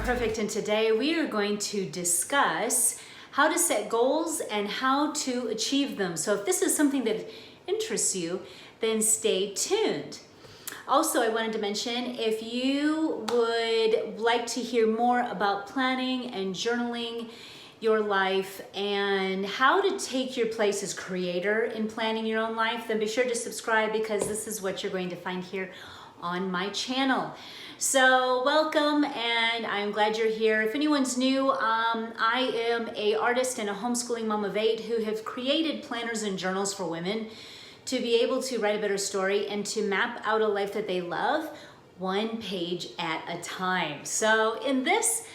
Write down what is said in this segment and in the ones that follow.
Perfect, and today we are going to discuss how to set goals and how to achieve them. So if this is something that interests you, then stay tuned. Also, I wanted to mention, if you would like to hear more about planning and journaling your life and how to take your place as creator in planning your own life, then be sure to subscribe, because this is what you're going to find here on my channel. So welcome, and I'm glad you're here. If anyone's new, I am an artist and a homeschooling mom of 8 who have created planners and journals for women to be able to write a better story and to map out a life that they love, one page at a time. So in this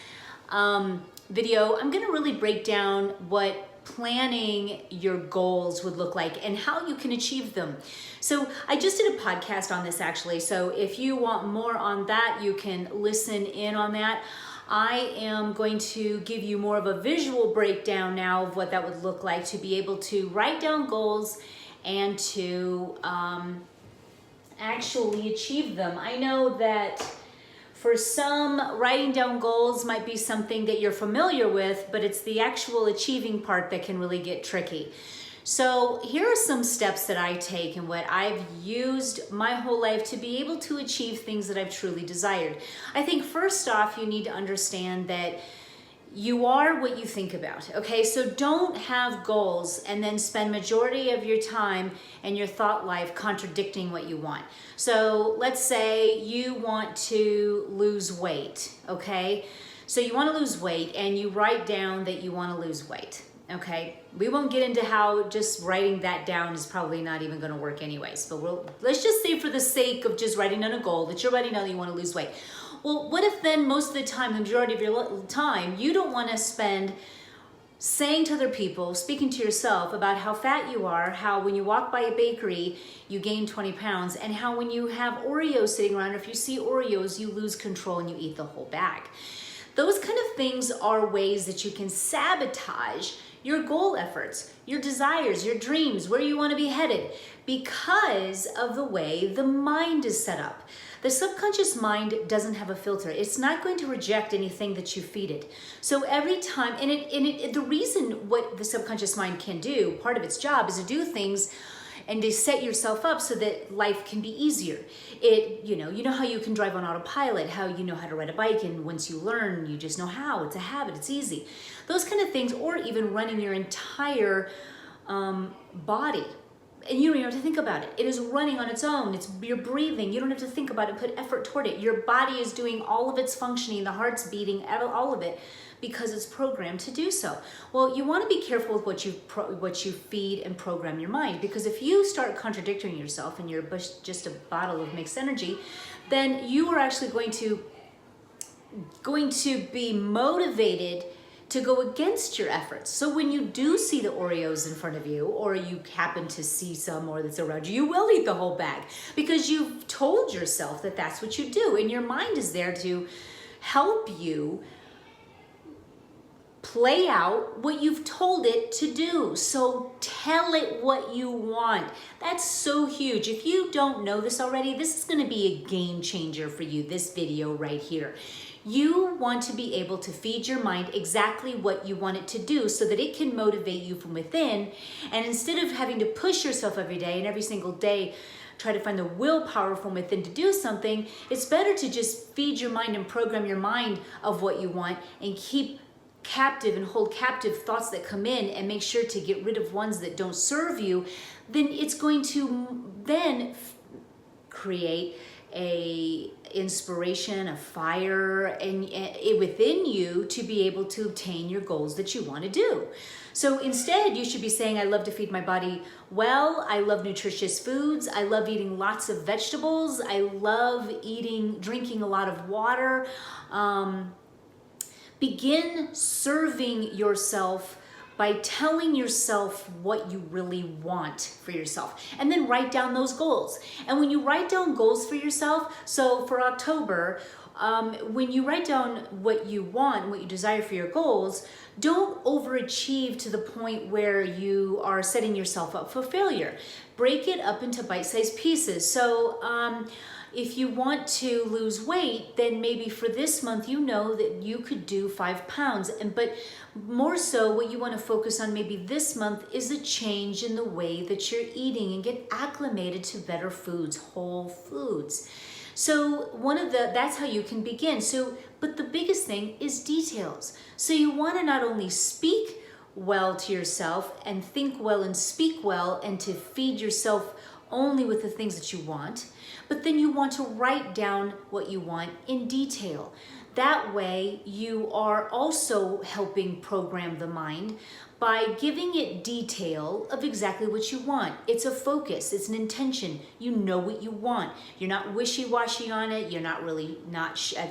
video, I'm gonna really break down what planning your goals would look like and how you can achieve them. So I just did a podcast on this actually, so if you want more on that, you can listen in on that. I am going to give you more of a visual breakdown now of what that would look like to be able to write down goals and to actually achieve them. I know that for some, writing down goals might be something that you're familiar with, but it's the actual achieving part that can really get tricky. So here are some steps that I take and what I've used my whole life to be able to achieve things that I've truly desired. I think first off, you need to understand that you are what you think about, okay? So don't have goals and then spend majority of your time and your thought life contradicting what you want. So let's say you want to lose weight, okay? So you want to lose weight and you write down that you want to lose weight, okay? We won't get into how just writing that down is probably not even going to work anyways, but let's just say for the sake of just writing down a goal that you're writing down that you want to lose weight. Well, what if then most of the time, the majority of your time, you don't want to spend saying to other people, speaking to yourself about how fat you are, how when you walk by a bakery, you gain 20 pounds, and how when you have Oreos sitting around, or if you see Oreos, you lose control and you eat the whole bag. Those kind of things are ways that you can sabotage your goal efforts, your desires, your dreams, where you want to be headed, because of the way the mind is set up. The subconscious mind doesn't have a filter. It's not going to reject anything that you feed it. So every time, the reason what the subconscious mind can do, part of its job is to do things and to set yourself up so that life can be easier. You know how you can drive on autopilot, how you know how to ride a bike, and once you learn, you just know how. It's a habit, it's easy. Those kind of things, or even running your entire body. And you don't even have to think about it. It is running on its own. You're breathing. You don't have to think about it, put effort toward it. Your body is doing all of its functioning, the heart's beating, all of it, because it's programmed to do so. Well, you want to be careful with what you feed and program your mind, because if you start contradicting yourself and you're just a bottle of mixed energy, then you are actually going to be motivated to go against your efforts. So when you do see the Oreos in front of you, or you happen to see some more that's around you, you will eat the whole bag, because you've told yourself that that's what you do, and your mind is there to help you play out what you've told it to do. So tell it what you want. That's so huge. If you don't know this already, this is going to be a game changer for you, this video right here. You want to be able to feed your mind exactly what you want it to do so that it can motivate you from within. And instead of having to push yourself every day and every single day, try to find the willpower from within to do something, it's better to just feed your mind and program your mind of what you want, and keep captive and hold captive thoughts that come in, and make sure to get rid of ones that don't serve you. Then it's going to then create a inspiration, a fire, and within you to be able to obtain your goals that you want to do. So instead, you should be saying, I love to feed my body well. I love nutritious foods. I love eating lots of vegetables. I love drinking a lot of water. Begin serving yourself by telling yourself what you really want for yourself, and then write down those goals. And when you write down goals for yourself, so for October, when you write down what you want, what you desire for your goals, don't overachieve to the point where you are setting yourself up for failure. Break it up into bite-sized pieces. So If you want to lose weight, then maybe for this month, you know that you could do 5 pounds. But more so, what you want to focus on maybe this month is a change in the way that you're eating and get acclimated to better foods, whole foods. So that's how you can begin. But the biggest thing is details. So you want to not only speak well to yourself and think well and speak well and to feed yourself only with the things that you want, but then you want to write down what you want in detail. That way you are also helping program the mind by giving it detail of exactly what you want. It's a focus, it's an intention. You know what you want. You're not wishy-washy on it. You're not really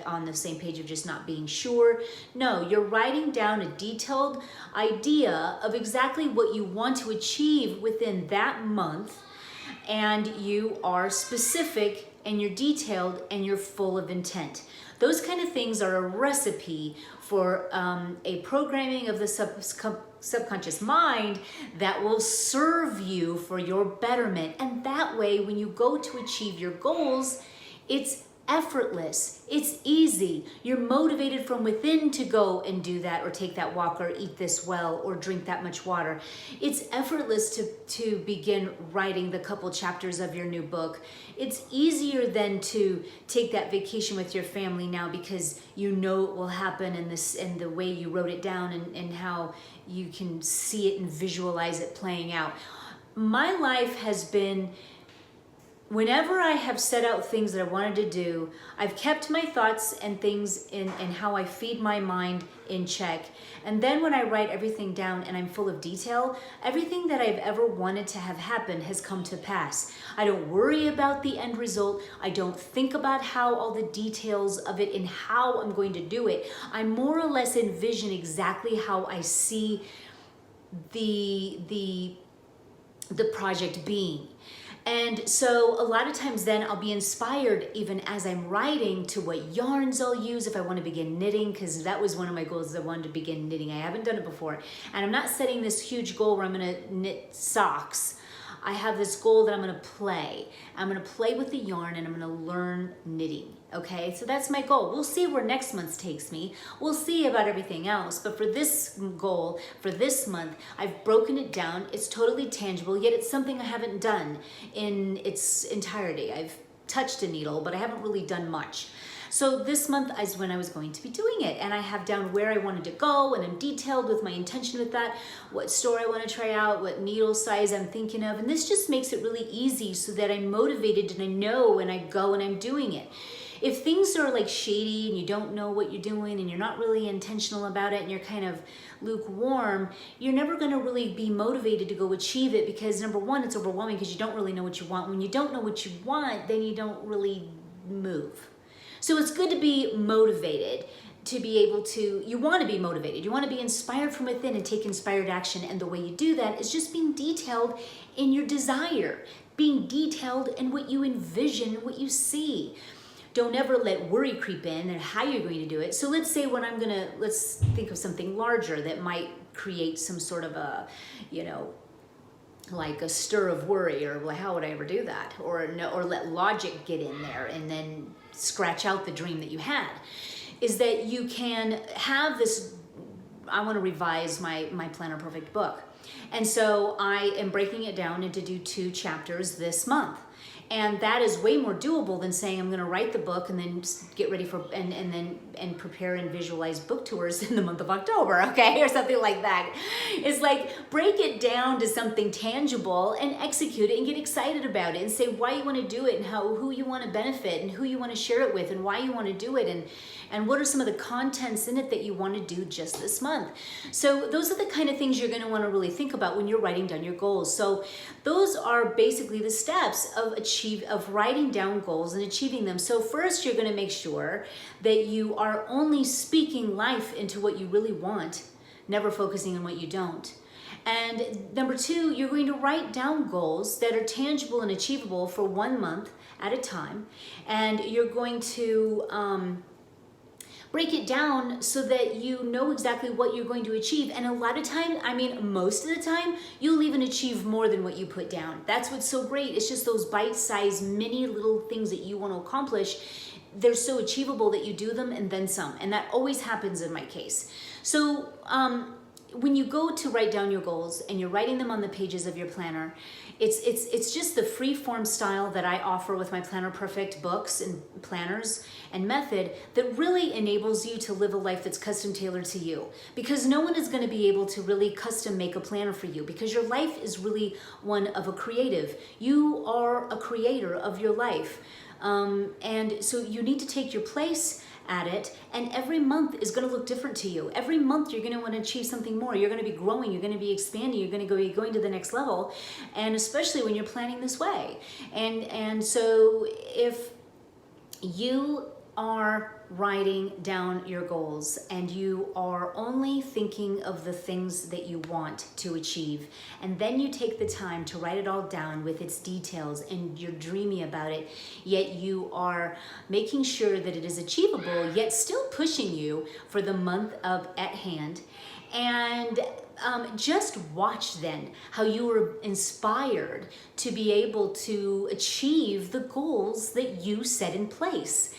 on the same page of just not being sure. No, you're writing down a detailed idea of exactly what you want to achieve within that month, and you are specific and you're detailed and you're full of intent. Those kind of things are a recipe for a programming of the subconscious mind that will serve you for your betterment. And that way, when you go to achieve your goals, it's effortless, it's easy. You're motivated from within to go and do that, or take that walk, or eat this well, or drink that much water. It's effortless to begin writing the couple chapters of your new book. It's easier than to take that vacation with your family now, because you know it will happen, and the way you wrote it down, and how you can see it and visualize it playing out. My life has been, whenever I have set out things that I wanted to do, I've kept my thoughts and things and how I feed my mind in check. And then when I write everything down and I'm full of detail, everything that I've ever wanted to have happen has come to pass. I don't worry about the end result. I don't think about how all the details of it and how I'm going to do it. I more or less envision exactly how I see the project being. And so a lot of times then I'll be inspired even as I'm writing to what yarns I'll use if I want to begin knitting, because that was one of my goals, I wanted to begin knitting. I haven't done it before. And I'm not setting this huge goal where I'm going to knit socks. I have this goal that I'm going to play. I'm going to play with the yarn and I'm going to learn knitting. Okay, so that's my goal. We'll see where next month takes me. We'll see about everything else. But for this goal, for this month, I've broken it down. It's totally tangible, yet it's something I haven't done in its entirety. I've touched a needle, but I haven't really done much. So this month is when I was going to be doing it, and I have down where I wanted to go, and I'm detailed with my intention with that, what store I want to try out, what needle size I'm thinking of, and this just makes it really easy so that I'm motivated and I know when I go and I'm doing it. If things are like shady and you don't know what you're doing and you're not really intentional about it and you're kind of lukewarm, you're never going to really be motivated to go achieve it, because number one, it's overwhelming because you don't really know what you want. When you don't know what you want, then you don't really move. So it's good to be motivated, to be able to, you want to be motivated. You want to be inspired from within and take inspired action. And the way you do that is just being detailed in your desire, being detailed in what you envision, what you see. Don't ever let worry creep in and how you're going to do it. So let's say let's think of something larger that might create some sort of a, like a stir of worry, or well, how would I ever do that? Or let logic get in there and then scratch out the dream that you had. Is that you can have this, I want to revise my Planner Perfect book. And so I am breaking it down into 2 chapters this month. And that is way more doable than saying I'm going to write the book and then get ready for and prepare and visualize book tours in the month of October, okay, or something like that. It's like, break it down to something tangible and execute it and get excited about it and say why you want to do it and who you want to benefit and who you want to share it with and why you want to do it and what are some of the contents in it that you want to do just this month. So those are the kind of things you're going to want to really think about when you're writing down your goals. So those are basically the steps of writing down goals and achieving them. So first, you're going to make sure that you are only speaking life into what you really want, never focusing on what you don't. And number 2, you're going to write down goals that are tangible and achievable for 1 month at a time. And you're going to break it down so that you know exactly what you're going to achieve. And a lot of time, most of the time, you'll even achieve more than what you put down. That's what's so great. It's just those bite-sized mini little things that you want to accomplish, they're so achievable that you do them and then some. And that always happens in my case. So when you go to write down your goals and you're writing them on the pages of your planner, it's just the free form style that I offer with my Planner Perfect books and planners and method that really enables you to live a life that's custom tailored to you, because no one is going to be able to really custom make a planner for you, because your life is really one of a creative. You are a creator of your life. And so you need to take your place at it, and every month is going to look different to you. Every month you're going to want to achieve something more. You're going to be growing, you're going to be expanding, you're going to be going to the next level, and especially when you're planning this way. And so if you are writing down your goals and you are only thinking of the things that you want to achieve, and then you take the time to write it all down with its details and you're dreamy about it, yet you are making sure that it is achievable, yet still pushing you for the month of at hand. And just watch then how you were inspired to be able to achieve the goals that you set in place.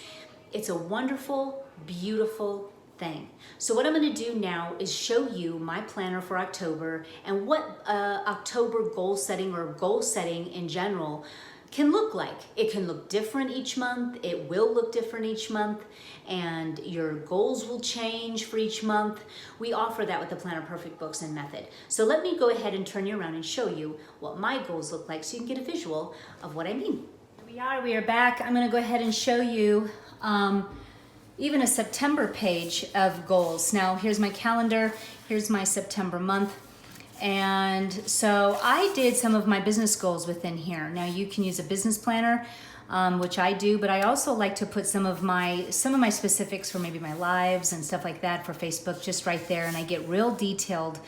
It's a wonderful, beautiful thing. So what I'm going to do now is show you my planner for October and what October goal setting or goal setting in general can look like. It can look different each month. It will look different each month, and your goals will change for each month. We offer that with the Planner Perfect books and method. So let me go ahead and turn you around and show you what my goals look like so you can get a visual of what I mean. Here we are back. I'm going to go ahead and show you even a September page of goals. Now here's my calendar, here's my September month. And so I did some of my business goals within here. Now you can use a business planner, which I do, but I also like to put some of my specifics for maybe my lives and stuff like that for Facebook just right there, and I get real detailed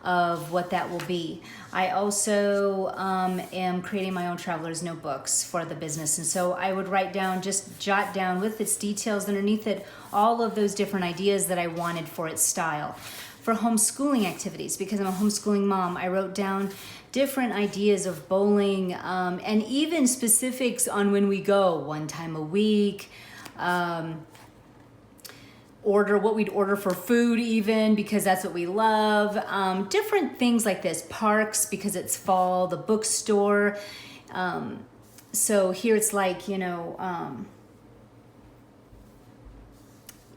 of what that will be. I also am creating my own traveler's notebooks for the business, and so I would write down, just jot down with its details underneath it, all of those different ideas that I wanted for its style. For homeschooling activities, because I'm a homeschooling mom, I wrote down different ideas of bowling, and even specifics on when we go, one time a week, what we'd order for food even, because that's what we love, different things like this, parks because it's fall, the bookstore. So here it's like,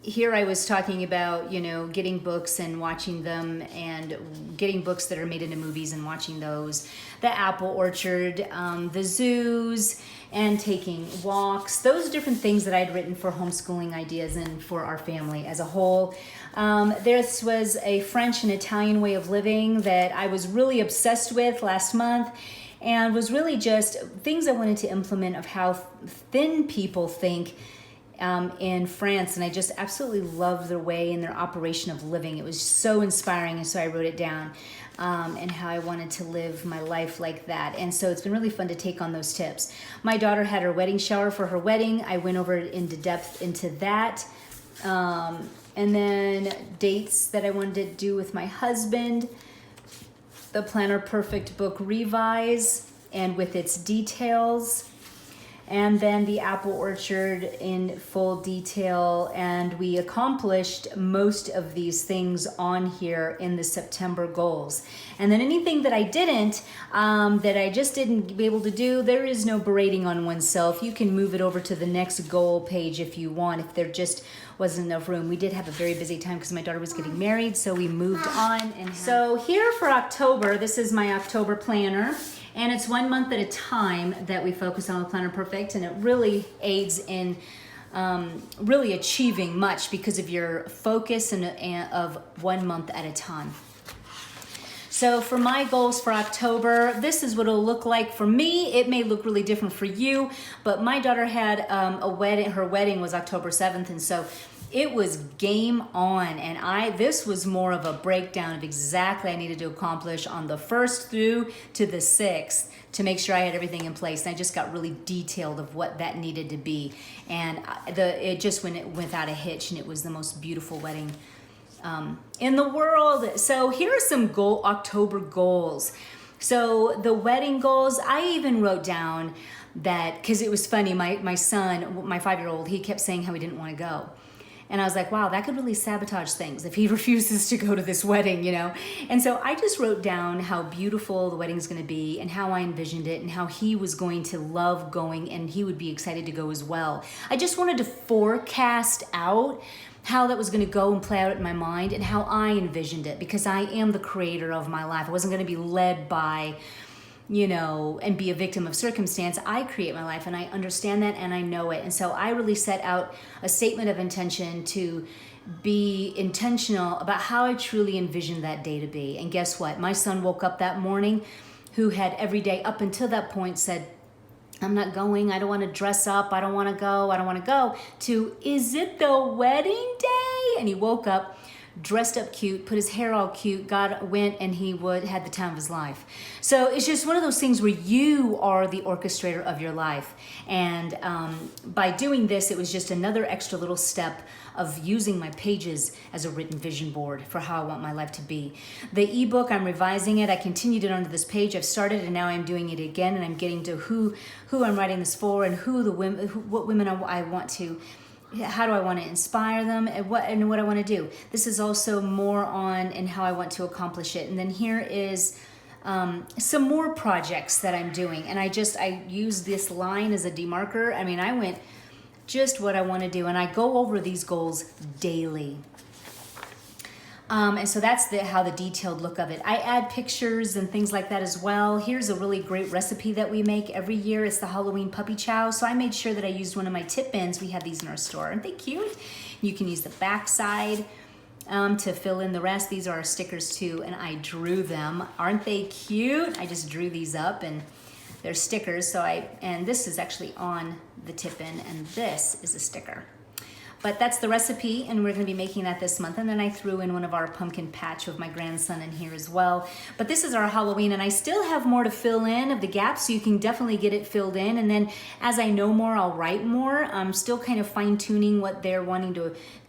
here I was talking about, getting books and watching them, and getting books that are made into movies and watching those, the apple orchard, the zoos, and taking walks, those different things that I'd written for homeschooling ideas and for our family as a whole. This was a French and Italian way of living that I was really obsessed with last month, and was really just things I wanted to implement of how thin people think in France, and I just absolutely love their way and their operation of living. It was so inspiring, and so I wrote it down, and how I wanted to live my life like that. And so it's been really fun to take on those tips. My daughter had her wedding shower for her wedding. I went over into depth into that. And then dates that I wanted to do with my husband, the Planner Perfect book revise and with its details, and then the apple orchard in full detail. And we accomplished most of these things on here in the September goals. And then anything that I didn't, that I just didn't be able to do, there is no berating on oneself. You can move it over to the next goal page if you want, if there just wasn't enough room. We did have a very busy time because my daughter was getting married, so we moved on. And so here for October, this is my October planner. And it's 1 month at a time that we focus on with Planner Perfect, and it really aids in really achieving much because of your focus and of 1 month at a time. So for my goals for October, this is what it'll look like for me. It may look really different for you, but my daughter had a wedding. Her wedding was October 7th, and so it was game on, and this was more of a breakdown of exactly I needed to accomplish on the 1st through to the 6th to make sure I had everything in place. And I just got really detailed of what that needed to be, and it just went without a hitch, and it was the most beautiful wedding in the world. So here are some October goals. So the wedding goals, I even wrote down that, because it was funny, my son, my 5-year-old, he kept saying how he didn't want to go. And I was like, wow, that could really sabotage things if he refuses to go to this wedding, you know? And so I just wrote down how beautiful the wedding's gonna be and how I envisioned it and how he was going to love going and he would be excited to go as well. I just wanted to forecast out how that was gonna go and play out in my mind and how I envisioned it, because I am the creator of my life. I wasn't gonna be led by, you know, and be a victim of circumstance. I create my life and I understand that and I know it. And so I really set out a statement of intention to be intentional about how I truly envisioned that day to be. And guess what? My son woke up that morning, who had every day up until that point said, I'm not going, I don't want to dress up, I don't want to go, I don't want to go, to, is it the wedding day? And he woke up dressed up cute, put his hair all cute, went and he had the time of his life. So it's just one of those things where you are the orchestrator of your life. And by doing this, it was just another extra little step of using my pages as a written vision board for how I want my life to be. The ebook, I'm revising it. I continued it onto this page. I've started and now I'm doing it again, and I'm getting to who I'm writing this for and what women I want to, how do I want to inspire them, and what I want to do. This is also more on and how I want to accomplish it. And then here is some more projects that I'm doing. And I use this line as a demarker. I mean, I went just what I want to do, and I go over these goals daily. And so that's how the detailed look of it. I add pictures and things like that as well. Here's a really great recipe that we make every year. It's the Halloween puppy chow. So I made sure that I used one of my tip bins. We have these in our store. Aren't they cute? You can use the back side to fill in the rest. These are our stickers too, and I drew them. Aren't they cute? I just drew these up, and they're stickers. And this is actually on the tip bin, and this is a sticker. But that's the recipe, and we're going to be making that this month. And then I threw in one of our pumpkin patch with my grandson in here as well. But this is our Halloween, and I still have more to fill in of the gaps, so you can definitely get it filled in. And then as I know more, I'll write more. I'm still kind of fine-tuning what they're wanting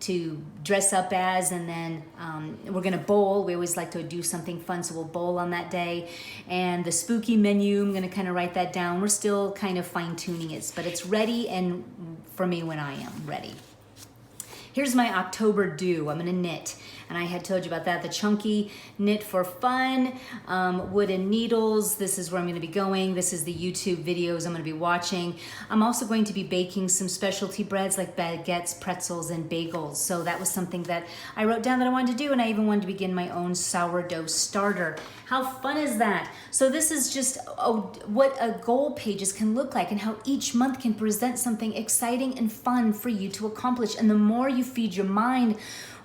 to dress up as. And then we're going to bowl. We always like to do something fun, so we'll bowl on that day. And the spooky menu, I'm going to kind of write that down. We're still kind of fine-tuning it, but it's ready, and for me when I am ready. Here's my October do. I'm gonna knit, and I had told you about that. The chunky knit for fun, wooden needles. This is where I'm gonna be going. This is the YouTube videos I'm gonna be watching. I'm also going to be baking some specialty breads like baguettes, pretzels, and bagels. So that was something that I wrote down that I wanted to do, and I even wanted to begin my own sourdough starter. How fun is that? So this is just what a goal pages can look like, and how each month can present something exciting and fun for you to accomplish. And the more you feed your mind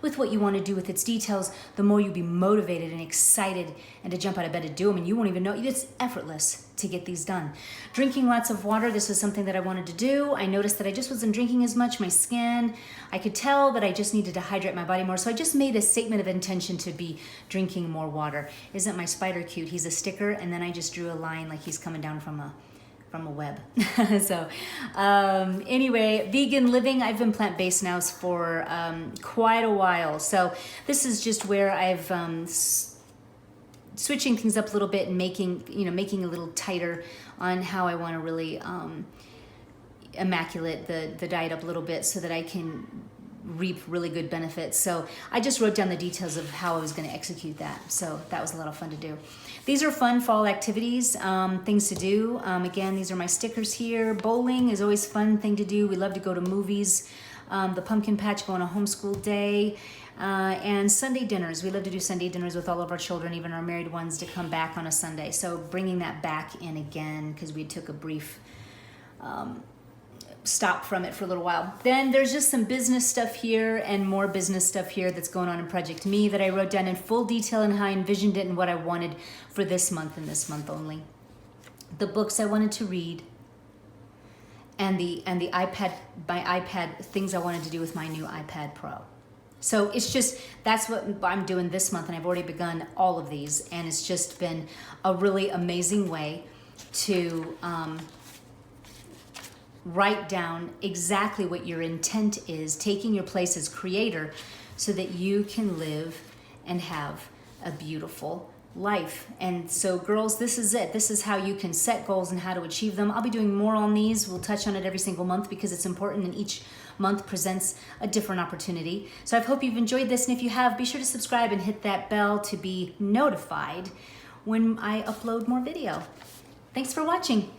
with what you want to do with its details, the more you'll be motivated and excited and to jump out of bed to do them, and you won't even know. It's effortless to get these done. Drinking lots of water. This was something that I wanted to do. I noticed that I just wasn't drinking as much. My skin, I could tell that I just needed to hydrate my body more, so I just made a statement of intention to be drinking more water. Isn't my spider cute? He's a sticker, and then I just drew a line like he's coming down from a web. So anyway, vegan living. I've been plant-based now for quite a while. So this is just where I've switching things up a little bit and making a little tighter on how I want to really immaculate the diet up a little bit so that I can reap really good benefits. So I just wrote down the details of how I was going to execute that. So that was a lot of fun to do. These are fun fall activities, things to do. Again, these are my stickers here. Bowling is always a fun thing to do. We love to go to movies. The pumpkin patch, go on a homeschool day. And Sunday dinners. We love to do Sunday dinners with all of our children, even our married ones, to come back on a Sunday. So bringing that back in again, because we took a brief stop from it for a little while. Then there's just some business stuff here and more business stuff here that's going on in Project Me that I wrote down in full detail and how I envisioned it and what I wanted for this month and this month only. The books I wanted to read, and the iPad, my iPad, things I wanted to do with my new iPad Pro. So it's just, that's what I'm doing this month, and I've already begun all of these, and it's just been a really amazing way to write down exactly what your intent is, taking your place as creator so that you can live and have a beautiful life. And so girls, this is it. This is how you can set goals and how to achieve them. I'll be doing more on these. We'll touch on it every single month because it's important, and each month presents a different opportunity. So I hope you've enjoyed this, and if you have, be sure to subscribe and hit that bell to be notified when I upload more video. Thanks for watching.